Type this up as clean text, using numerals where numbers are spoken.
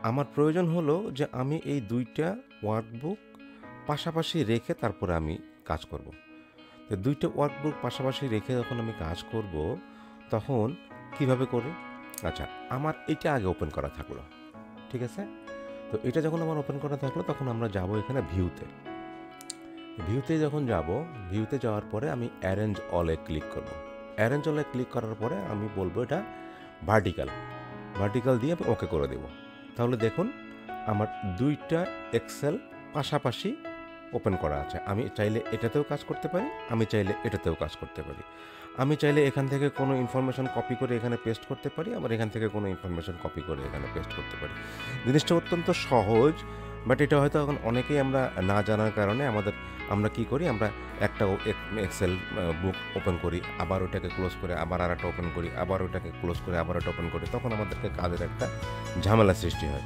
আমার প্রয়োজন হলো যে আমি এই ২টা ওয়ার্কবুক পাশাপাশি রেখে তারপরে আমি কাজ করব। তো ২টা ওয়ার্কবুক পাশাপাশি রেখে যখন আমি কাজ করব, তখন কিভাবে করে? আচ্ছা, আমার এইটা আগে ওপেন করা থাকলো। ঠিক আছে? তো এটা যখন আমার ওপেন করা থাকলো তখন আমরা যাব এখানে ভিউতে। ভিউতে যখন যাব, ভিউতে যাওয়ার পরে আমি অ্যারেঞ্জ অলে ক্লিক করব। অ্যারেঞ্জ অলে ক্লিক করার পরে আমি বলবো এটা ভার্টিক্যাল। ভার্টিক্যাল দিয়ে আমি ওকে করে দেব। তাহলে দেখুন আমার ২টা এক্সেল পাশাপাশি ওপেন করা আছে। আমি চাইলে এটাতেও কাজ করতে পারি, আমি চাইলে এটাতেও কাজ করতে পারি। আমি চাইলে এখান থেকে কোনো ইনফরমেশন কপি করে এখানে পেস্ট করতে পারি, আবার এখান থেকে কোনো ইনফরমেশন কপি করে এখানে পেস্ট করতে পারি। জিনিসটা অত্যন্ত সহজ, বাট এটা হয়তো এখন অনেকেই আমরা না জানার কারণে আমরা কি করি, আমরা একটা এক্সেল বুক ওপেন করি, আবার ওটাকে ক্লোজ করে আবার আরেকটা ওপেন করি, আবার ওটাকে ক্লোজ করে আবার ওটা ওপেন করি, তখন আমাদেরকে কাজের একটা ঝামেলা সৃষ্টি হয়।